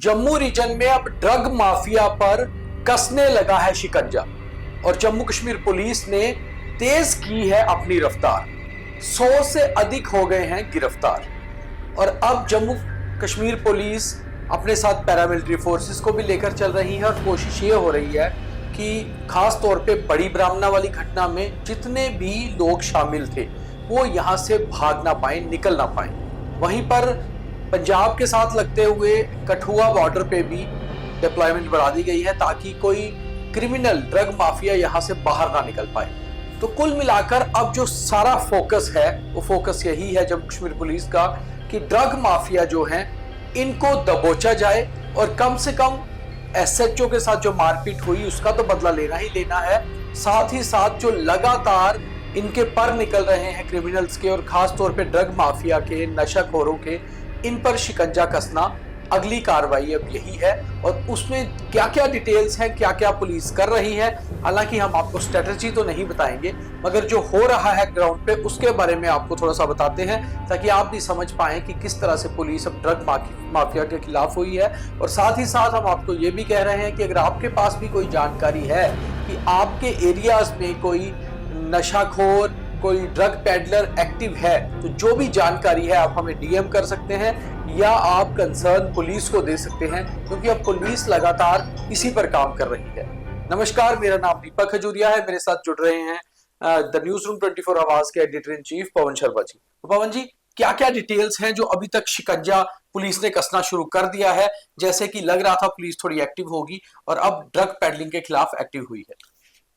Jammu reason में अब drug mafia पर कसने लगा है शिकंजा और जम्मू कश्मीर पुलिस ने तेज की है अपनी रफ्तार। 100 से अधिक हो गए हैं गिरफ्तार और अब जम्मू कश्मीर पुलिस अपने साथ पैरामिलिट्री फोर्सेस को भी लेकर चल रही है और कोशिश ये हो रही है कि खास तौर पे बड़ी ब्राह्मणा वाली घटना में जितने भी लोग शामिल थे वो यहां से भाग ना पाए, निकल ना पाए। वहीं पर पंजाब के साथ लगते हुए कठुआ बॉर्डर पे भी डिप्लॉयमेंट बढ़ा दी गई है ताकि कोई क्रिमिनल ड्रग माफिया यहां से बाहर ना निकल पाए। तो कुल मिलाकर अब जो सारा फोकस है वो फोकस यही है जम्मू कश्मीर पुलिस का कि ड्रग माफिया जो है इनको दबोचा जाए और कम से कम एसएचओ के साथ जो मारपीट हुई उसका तो बदला लेना ही लेना है। साथ ही साथ जो लगातार इनके पर निकल रहे हैं क्रिमिनल्स के और खास तौर पे ड्रग माफिया के, नशाखोरों के, इन पर शिकंजा कसना अगली कार्रवाई अब यही है। और उसमें क्या क्या डिटेल्स हैं, क्या क्या पुलिस कर रही है, हालांकि हम आपको स्ट्रेटजी तो नहीं बताएंगे मगर जो हो रहा है ग्राउंड पे उसके बारे में आपको थोड़ा सा बताते हैं ताकि आप भी समझ पाएं कि किस तरह से पुलिस अब ड्रग माफिया के खिलाफ हुई है। और साथ ही साथ हम आपको ये भी कह रहे हैं कि अगर आपके पास भी कोई जानकारी है कि आपके एरियाज में कोई नशाखोर, कोई ड्रग पेडलर एक्टिव है तो जो भी जानकारी है आप हमें डीएम कर सकते हैं या आप कंसर्न पुलिस को दे सकते हैं क्योंकि अब पुलिस लगातार इसी पर काम कर रही है। नमस्कार, मेरा नाम दीपक खजूरिया है, मेरे साथ जुड़ रहे हैं द न्यूज रूम 24 आवाज के editor in chief Pawan Sharma ji. तो पवन जी, क्या क्या डिटेल्स हैं जो अभी तक शिकंजा पुलिस ने कसना शुरू कर दिया है? जैसे कि लग रहा था पुलिस थोड़ी एक्टिव होगी और अब ड्रग पेडलिंग के खिलाफ एक्टिव हुई है।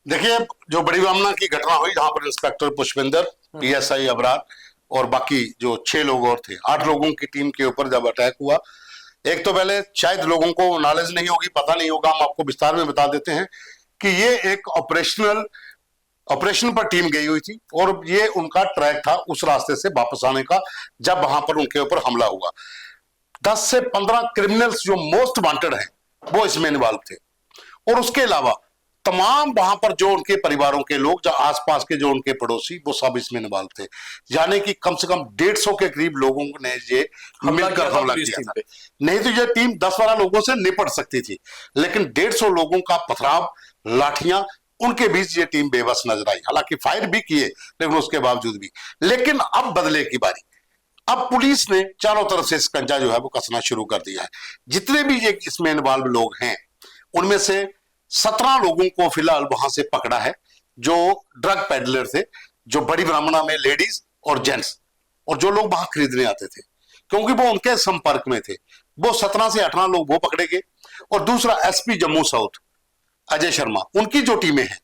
देखिए, जो बड़ी ब्राह्मणा की घटना हुई जहां पर इंस्पेक्टर पुष्पिंदर, पीएसआई अबरार और बाकी जो 6 लोग और थे, 8 लोगों की टीम के ऊपर जब अटैक हुआ, एक तो पहले शायद लोगों को नॉलेज नहीं होगी, पता नहीं होगा, हम आपको विस्तार में बता देते हैं कि ये एक ऑपरेशन पर टीम गई हुई थी और ये उनका ट्रैक था उस रास्ते से वापस आने का जब वहां पर उनके ऊपर हमला हुआ। 10 से 15 क्रिमिनल्स जो मोस्ट वांटेड हैं वो इसमें इन्वॉल्व थे और उसके अलावा तमाम वहां पर जो उनके परिवारों के लोग, जो आसपास के जो उनके पड़ोसी, वो सब इसमें इन्वॉल्व थे। यानी कि कम से कम 150 के करीब लोगों ने ये मिलकर हमला किया था। नहीं तो ये टीम 10-12 लोगों से निपट सकती थी, लेकिन 150 लोगों का पथराव, लाठियां, उनके बीच ये टीम बेबस नजर आई। हालांकि फायर भी किए लेकिन उसके बावजूद भी। लेकिन अब बदले की बारी, अब पुलिस ने चारों तरफ से शिकंजा जो है वो कसना शुरू कर दिया है। जितने भी ये इसमें इन्वॉल्व लोग हैं उनमें से 17 लोगों को फिलहाल वहां से पकड़ा है जो ड्रग पेडलर थे, जो बड़ी ब्राह्मणा में लेडीज और जेंट्स और जो लोग वहां खरीदने आते थे क्योंकि वो उनके संपर्क में थे, वो 17 से 18 लोग वो पकड़े गए। और दूसरा एसपी जम्मू साउथ अजय शर्मा, उनकी जो टीमें हैं,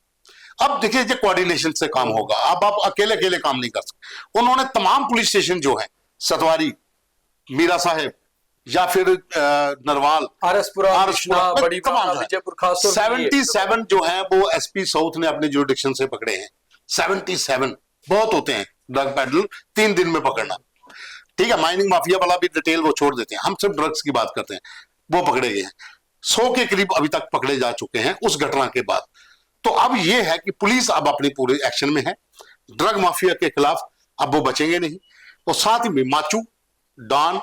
अब देखिए ये कोऑर्डिनेशन से काम होगा। अब आप अकेले अकेले काम नहीं कर सकते। उन्होंने तमाम पुलिस स्टेशन जो है, सतवारी, मीरा साहेब या फिर नरवाल, आरसपुरा, बड़ी विजयपुर, खास 77 जो है वो एसपी साउथ ने अपने जुरिडिक्शन से पकड़े हैं। 77 बहुत होते हैं ड्रग पेडलर 3 दिन में पकड़ना। ठीक है, माइनिंग माफिया वाला भी डिटेल वो छोड़ देते हैं, हम सिर्फ ड्रग्स की बात करते हैं। वो पकड़े गए हैं, 100 के करीब अभी तक पकड़े जा चुके हैं उस घटना के बाद। तो अब ये है कि पुलिस अब अपनी पूरे एक्शन में है ड्रग माफिया के खिलाफ। अब वो बचेंगे नहीं। और साथ ही माचू, डॉन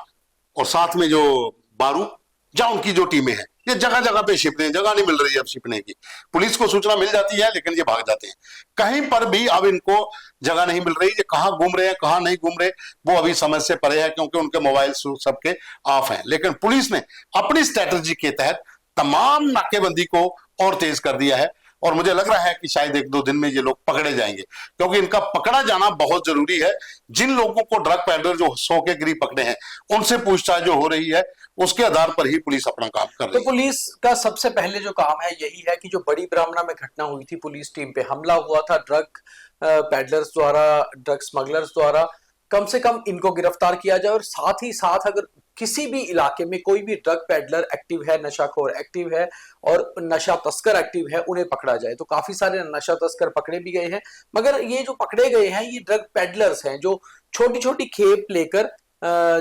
और साथ में जो बारू, जहां उनकी जो टीमें हैं, ये जगह जगह पे छिपने, जगह नहीं मिल रही है अब छिपने की। पुलिस को सूचना मिल जाती है लेकिन ये भाग जाते हैं। कहीं पर भी अब इनको जगह नहीं मिल रही, ये कहां घूम रहे हैं कहां नहीं घूम रहे वो अभी समझ से परे है क्योंकि उनके मोबाइल सबके ऑफ हैं। लेकिन पुलिस ने अपनी स्ट्रेटजी के तहत तमाम नाकेबंदी को और तेज कर दिया है और मुझे लग रहा है कि शायद 1-2 दिन में ये लोग पकड़े जाएंगे क्योंकि इनका पकड़ा जाना बहुत जरूरी है। जिन लोगों को ड्रग पेडलर जो 100 के करीब पकड़े हैं उनसे पूछताछ जो हो रही है उसके आधार पर ही पुलिस अपना काम कर रही है। तो पुलिस का सबसे पहले जो काम है यही है कि जो बड़ी ब्राह्मणा में घटना हुई थी, पुलिस टीम पे हमला हुआ था ड्रग पेडलर्स द्वारा, ड्रग स्मगलर्स द्वारा, कम से कम इनको गिरफ्तार किया जाए। और साथ ही साथ अगर किसी भी इलाके में कोई भी ड्रग पेडलर एक्टिव है, नशाखोर एक्टिव है और नशा तस्कर एक्टिव है, उन्हें पकड़ा जाए। तो काफी सारे नशा तस्कर पकड़े भी गए हैं मगर ये जो पकड़े गए हैं ये ड्रग पेडलर्स हैं जो छोटी छोटी खेप लेकर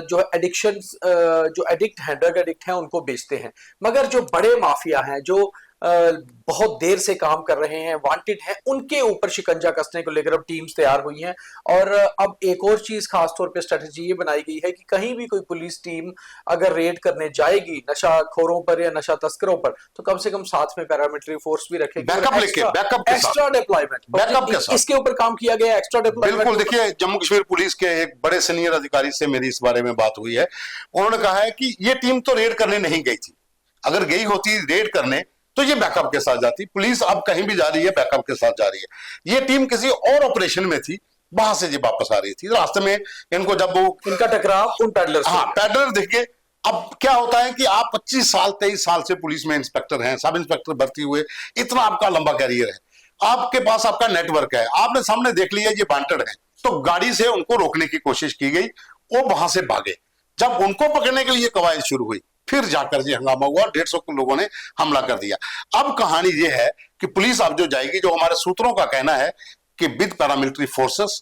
जो एडिक्शन, जो एडिक्ट हैं, ड्रग एडिक्ट हैं, उनको बेचते हैं। मगर जो बड़े माफिया हैं, जो बहुत देर से काम कर रहे हैं, वांटेड हैं, उनके ऊपर शिकंजा कसने को लेकर अब टीम्स तैयार हुई हैं। और अब एक और चीज खास तौर पे स्ट्रेटजी ये बनाई गई है कि कहीं भी कोई पुलिस टीम अगर रेड करने जाएगी नशाखोरों पर या नशा तस्करों पर, तो कम से कम साथ में पैरामिलिट्री फोर्स भी रखेगी, बैकअप एक्स्ट्रा डिप्लॉयमेंट, इसके ऊपर काम किया गया, एक्स्ट्रा डिप्लॉयमेंट। बिल्कुल, देखिए जम्मू कश्मीर पुलिस के एक बड़े सीनियर अधिकारी से मेरी इस बारे में बात हुई है। उन्होंने कहा है कि ये टीम तो रेड करने नहीं गई थी, अगर गई होती रेड करने तो ये बैकअप के साथ जाती। पुलिस अब कहीं भी जा रही है बैकअप के साथ जा रही है। ये टीम किसी और ऑपरेशन में थी, वहां से ये वापस आ रही थी। रास्ते में इनको जब वो इनका टकराव उन पैडलर, हाँ पैडलर देखे। अब क्या होता है कि आप 25 साल 23 साल से पुलिस में इंस्पेक्टर हैं, सब इंस्पेक्टर भर्ती हुए, इतना आपका लंबा कैरियर है, आपके पास आपका नेटवर्क है, आपने सामने देख लिया ये वांटेड है, तो गाड़ी से उनको रोकने की कोशिश की गई, वो वहां से भागे। जब उनको पकड़ने के लिए कवायद शुरू हुई, फिर जाकर ये हंगामा हुआ, 150 लोगों ने हमला कर दिया। अब कहानी ये है कि पुलिस अब जो जाएगी, जो हमारे सूत्रों का कहना है कि विद पैरामिलिट्री फोर्सेस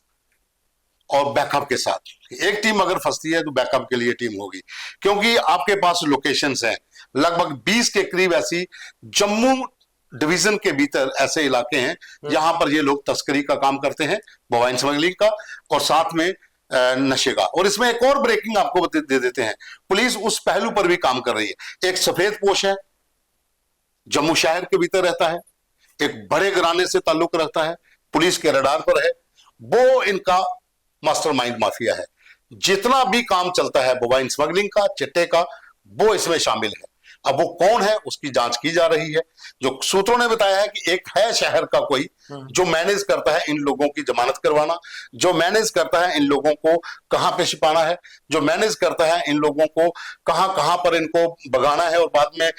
और बैकअप के साथ, एक टीम अगर फंसती है तो बैकअप के लिए टीम होगी, क्योंकि आपके पास लोकेशंस हैं लगभग 20 के करीब ऐसी जम्मू डिवीजन के भीतर ऐसे इलाके हैं जहां पर ये लोग तस्करी का काम करते हैं, मोबाइल स्मगलिंग का और साथ में नशे का। और इसमें एक और ब्रेकिंग आपको दे देते हैं, पुलिस उस पहलू पर भी काम कर रही है। एक सफेद पोश है, जम्मू शहर के भीतर रहता है, एक बड़े घराने से ताल्लुक रखता है, पुलिस के रडार पर है, वो इनका मास्टरमाइंड माफिया है। जितना भी काम चलता है मोबाइल स्मगलिंग का, चिट्टे का, वो इसमें शामिल है। अब वो कौन है उसकी जांच की जा रही है। जो सूत्रों ने बताया है कि एक है शहर का कोई जो मैनेज करता है इन लोगों की जमानत करवाना, जो मैनेज करता है इन लोगों को कहां पे छिपाना है, जो मैनेज करता है इन लोगों को कहां कहां पर इनको भगाना है और बाद में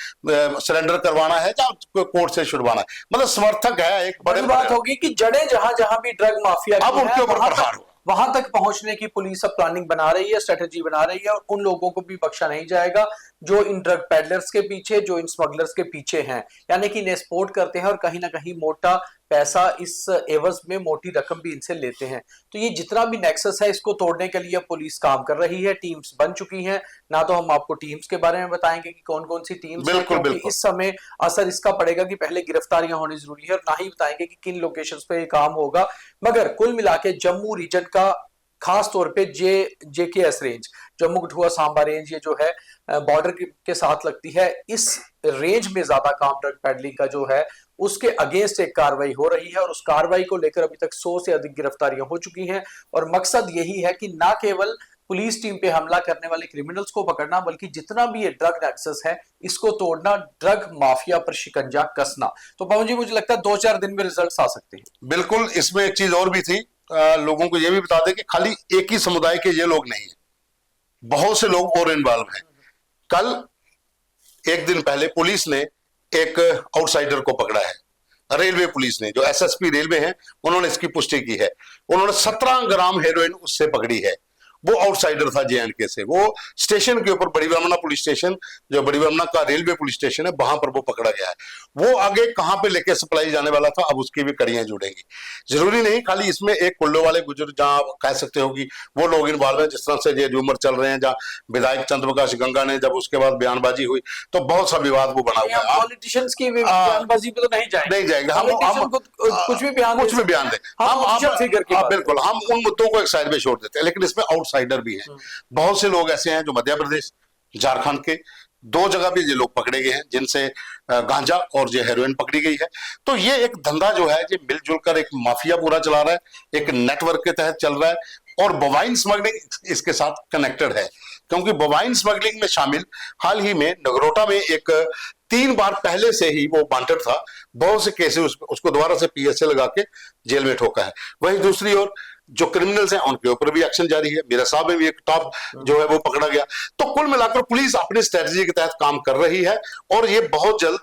सरेंडर करवाना है या कोर्ट से छुड़वाना है। मतलब समर्थक है। एक बड़ी बात होगी कि जड़ें जहां जहां भी ड्रग माफिया अब उनके ऊपर प्रहार हो, वहां तक पहुंचने की पुलिस अब प्लानिंग बना रही है, स्ट्रेटेजी बना रही है, और उन लोगों को भी बख्शा नहीं जाएगा जो इन ड्रग पैडलर्स के पीछे, जो इन स्मगलर्स के पीछे हैं, यानी कि इन्हें सपोर्ट करते हैं और कहीं ना कहीं मोटा पैसा इस एवज में मोटी रकम भी इनसे लेते हैं। तो ये जितना भी नेक्सस है, इसको तोड़ने के लिए पुलिस काम कर रही है, टीम्स बन चुकी हैं। ना तो हम आपको टीम्स के बारे में बताएंगे कि कौन कौन सी टीम्स हैं, क्योंकि इस समय असर इसका पड़ेगा कि पहले गिरफ्तारियां होनी जरूरी है, और ना ही बताएंगे कि किन लोकेशंस पे ये काम होगा। मगर कुल मिला के जम्मू रीजन का, खास तौर पे JKS range, Jammu Kathua Samba range, ये जो है बॉर्डर के साथ लगती है, इस रेंज में ज्यादा काम ड्रग पैडलिंग का जो है उसके अगेंस्ट एक कार्रवाई हो रही है, और उस कार्रवाई को लेकर अभी तक 100 से अधिक गिरफ्तारियां हो चुकी हैं। और मकसद यही है कि ना केवल पुलिस टीम पे हमला करने वाले क्रिमिनल्स को पकड़ना, बल्कि जितना भी ये ड्रग नेक्सस है इसको तोड़ना, ड्रग माफिया पर शिकंजा कसना। तो पवन जी, मुझे लगता है 2-4 दिन में रिजल्ट्स आ सकते हैं। बिल्कुल। इसमें एक चीज और भी थी, लोगों को यह भी बता दें कि खाली एक ही समुदाय के ये लोग नहीं है, बहुत से लोग और इन्वॉल्व हैं। कल एक दिन पहले पुलिस ने एक आउटसाइडर को पकड़ा है, रेलवे पुलिस ने, जो एसएसपी रेलवे हैं, उन्होंने इसकी पुष्टि की है। उन्होंने 17 ग्राम हेरोइन उससे पकड़ी है। वो आउटसाइडर था जेएंडके से। वो स्टेशन के ऊपर, बड़ी ब्रह्मणा पुलिस स्टेशन, जो बड़ी ब्रह्मणा का रेलवे पुलिस स्टेशन है, वहां पर वो पकड़ा गया है। वो आगे कहां पे लेके सप्लाई जाने वाला था, अब उसकी भी कड़ियां जुड़ेंगी। जरूरी नहीं खाली इसमें एक कुल्लो वाले गुजर, जहां कह सकते हो कि वो लोग इन्वॉल्व है, जिस तरह से ये रूमर चल रहे हैं, जहां विधायक चंद्रप्रकाश गंगा ने जब उसके बाद बयानबाजी हुई तो बहुत सा विवाद वो बना हुआ है। पॉलिटिशियंस की बयानबाजी पे तो नहीं जाएंगे हम कुछ भी बयान दें, हम बिल्कुल हम उन मुद्दों को एक साइड में छोड़ देते हैं। लेकिन इसमें आउटसाइडर भी हैं, बहुत से लोग ऐसे हैं जो मध्य प्रदेश, झारखंड के 2 जगह पे ये लोग पकड़े गए हैं, जिनसे गांजा और ये हेरोइन पकड़ी गई है। तो ये एक धंधा जो है, ये मिलजुल कर एक माफिया पूरा चला रहा है, एक नेटवर्क के तहत चल रहा है, और मोबाइल स्मगलिंग इसके साथ कनेक्टेड है। क्योंकि मोबाइल स्मगलिंग में शामिल हाल ही में नगरोटा में एक 3 बार पहले से ही वो वांटेड था, बहुत से केसेस उसको दोबारा से पीएसए लगा के जेल में ठोका है। वहीं दूसरी ओर जो क्रिमिनल्स हैं उनके ऊपर भी एक्शन जारी है। मेरा साहब में भी एक टॉप जो है वो पकड़ा गया। तो कुल मिलाकर पुलिस अपनी स्ट्रेटजी के तहत काम कर रही है, और ये बहुत जल्द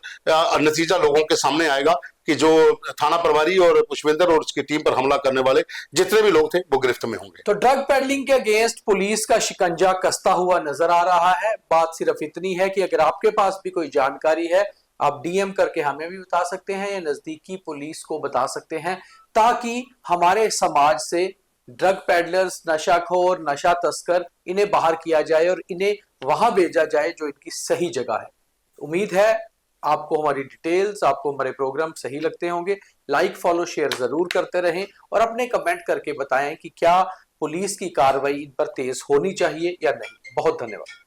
नतीजा लोगों के सामने आएगा कि जो थाना प्रभारी और पुष्पेंद्र और उसकी टीम पर हमला करने वाले जितने भी लोग थे वो गिरफ्त में होंगे। तो ड्रग पेडलिंग के अगेंस्ट पुलिस का शिकंजा कसता हुआ नजर आ रहा है। बात सिर्फ इतनी है कि अगर आपके पास भी कोई जानकारी है, आप डीएम करके हमें भी बता सकते हैं या नजदीकी पुलिस को बता सकते हैं, ताकि हमारे समाज से ड्रग पैडलर्स, नशाखोर, नशा तस्कर, इन्हें बाहर किया जाए और इन्हें वहां भेजा जाए जो इनकी सही जगह है। उम्मीद है आपको हमारी डिटेल्स, आपको हमारे प्रोग्राम सही लगते होंगे। लाइक फॉलो शेयर जरूर करते रहें और अपने कमेंट करके बताएं कि क्या पुलिस की कार्रवाई इन पर तेज होनी चाहिए या नहीं। बहुत धन्यवाद।